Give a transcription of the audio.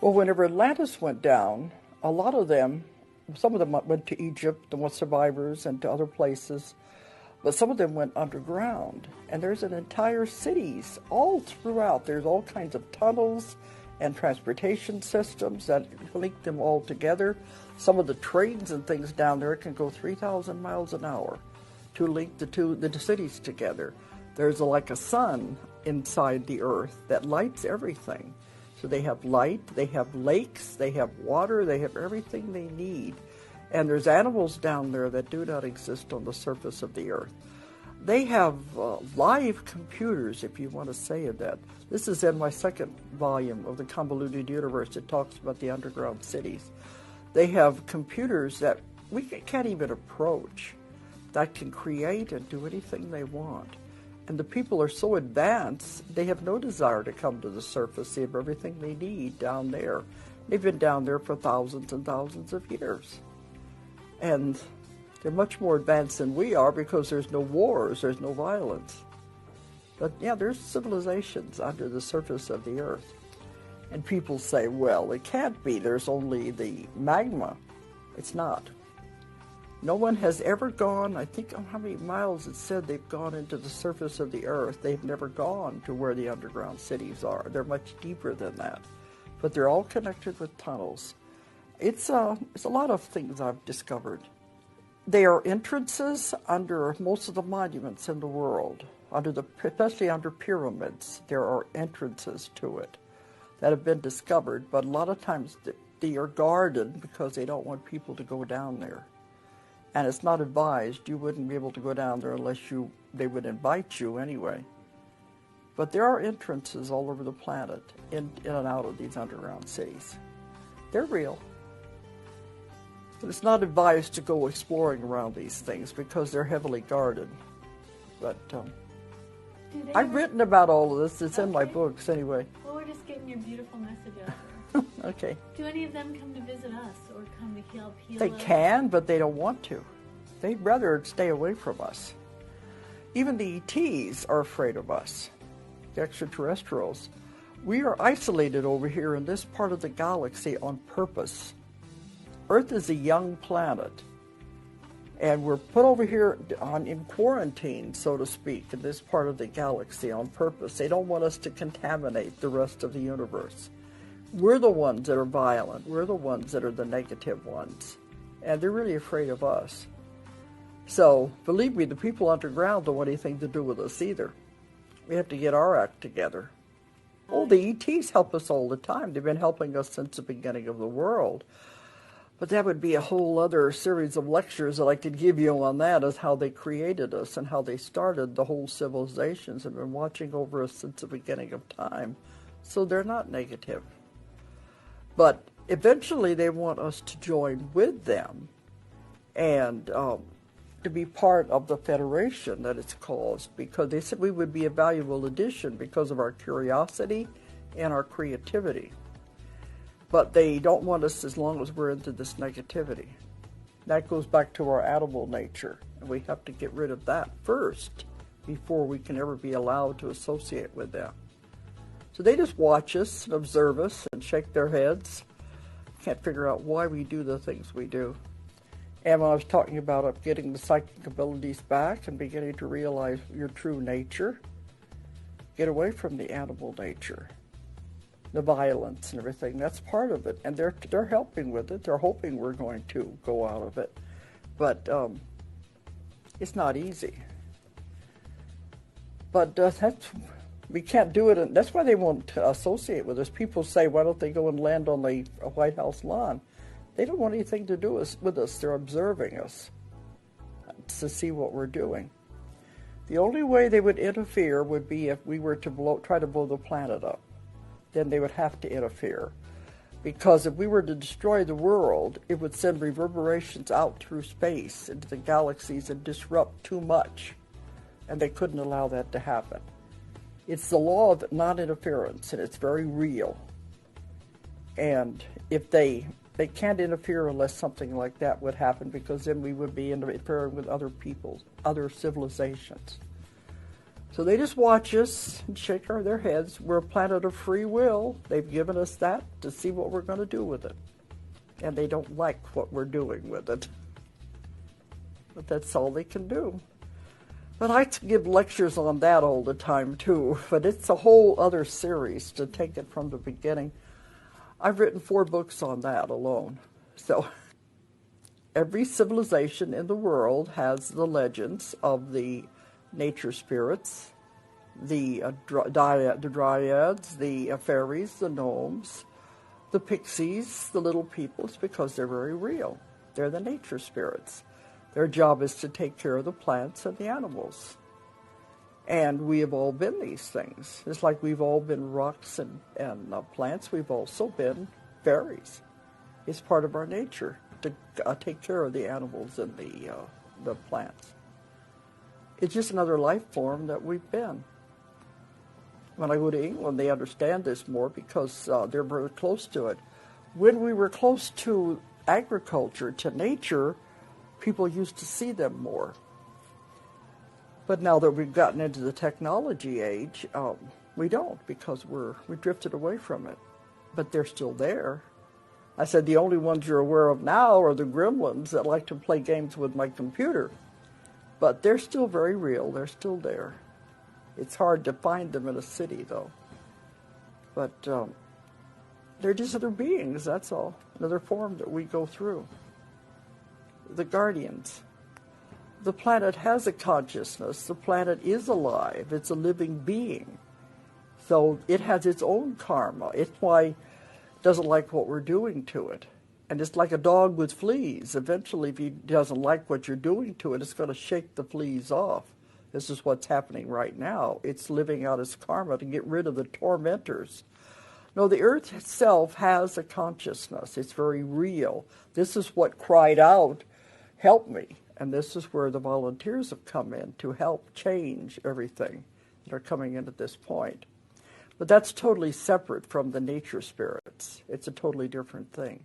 Well, whenever Atlantis went down, a lot of them, some of them went to Egypt, the survivors, and to other places, but some of them went underground. And there's an entire cities all throughout. There's all kinds of tunnels and transportation systems that link them all together. Some of the trains and things down there can go 3,000 miles an hour to link the cities together. There's like a sun inside the earth that lights everything. So they have light, they have lakes, they have water, they have everything they need. And there's animals down there that do not exist on the surface of the earth. They have live computers, if you want to say that. This is in my second volume of the Convoluted Universe. It talks about the underground cities. They have computers that we can't even approach that can create and do anything they want. And the people are so advanced, they have no desire to come to the surface. They have everything they need down there. They've been down there for thousands and thousands of years. And they're much more advanced than we are because there's no wars, there's no violence. But yeah, there's civilizations under the surface of the earth. And people say, well, it can't be. There's only the magma. It's not. No one has ever gone, I think how many miles it said they've gone into the surface of the earth. They've never gone to where the underground cities are. They're much deeper than that. But they're all connected with tunnels. It's a lot of things I've discovered. There are entrances under most of the monuments in the world, especially under pyramids. There are entrances to it that have been discovered, but a lot of times they are guarded because they don't want people to go down there. And it's not advised. You wouldn't be able to go down there unless they would invite you anyway. But there are entrances all over the planet in and out of these underground cities. They're real. But it's not advised to go exploring around these things because they're heavily guarded. But I've written about all of this. It's in my books anyway. Well, we're just getting your beautiful message out there. Okay. Do any of them come to visit us or come to help heal They us? can, but they don't want to. They'd rather stay away from us. Even the ETs are afraid of us, the extraterrestrials. We are isolated over here in this part of the galaxy on purpose. Earth is a young planet, and we're put over here in quarantine, so to speak, in this part of the galaxy on purpose. They don't want us to contaminate the rest of the universe. We're the ones that are violent. We're the ones that are the negative ones. And they're really afraid of us. So, believe me, the people underground don't want anything to do with us either. We have to get our act together. Oh, the ETs help us all the time. They've been helping us since the beginning of the world. But that would be a whole other series of lectures that I could give you on that, as how they created us and how they started the whole civilizations and been watching over us since the beginning of time. So they're not negative. But eventually they want us to join with them and to be part of the federation that it's called, because they said we would be a valuable addition because of our curiosity and our creativity. But they don't want us as long as we're into this negativity. That goes back to our animal nature, and we have to get rid of that first before we can ever be allowed to associate with them. So they just watch us and observe us and shake their heads. Can't figure out why we do the things we do. And when I was talking about getting the psychic abilities back and beginning to realize your true nature, get away from the animal nature, the violence and everything. That's part of it. And they're helping with it. They're hoping we're going to go out of it. But it's not easy. But we can't do it, and that's why they won't associate with us. People say, why don't they go and land on the White House lawn? They don't want anything to do with us. They're observing us to see what we're doing. The only way they would interfere would be if we were to try to blow the planet up. Then they would have to interfere. Because if we were to destroy the world, it would send reverberations out through space into the galaxies and disrupt too much. And they couldn't allow that to happen. It's the law of non-interference, and it's very real. And if they can't interfere unless something like that would happen, because then we would be interfering with other people, other civilizations. So they just watch us and shake their heads. We're a planet of free will. They've given us that to see what we're going to do with it. And they don't like what we're doing with it. But that's all they can do. But I give lectures on that all the time too. But it's a whole other series to take it from the beginning. I've written 4 books on that alone. So every civilization in the world has the legends of the nature spirits, the dryads, the fairies, the gnomes, the pixies, the little peoples, because they're very real. They're the nature spirits. Their job is to take care of the plants and the animals. And we have all been these things. It's like we've all been rocks and plants. We've also been fairies. It's part of our nature to take care of the animals and the plants. It's just another life form that we've been. When I go to England, they understand this more because they're very close to it. When we were close to agriculture, to nature, people used to see them more. But now that we've gotten into the technology age, we don't, because we drifted away from it. But they're still there. I said the only ones you're aware of now are the gremlins that like to play games with my computer. But they're still very real. They're still there. It's hard to find them in a city, though. But they're just other beings, that's all. Another form that we go through. The guardians. The planet has a consciousness. The planet is alive. It's a living being. So it has its own karma. It's why it doesn't like what we're doing to it. And it's like a dog with fleas. Eventually, if he doesn't like what you're doing to it, it's going to shake the fleas off. This is what's happening right now. It's living out its karma to get rid of the tormentors. No, the earth itself has a consciousness. It's very real. This is what cried out, "Help me." And this is where the volunteers have come in to help change everything that are coming in at this point. But that's totally separate from the nature spirits. It's a totally different thing.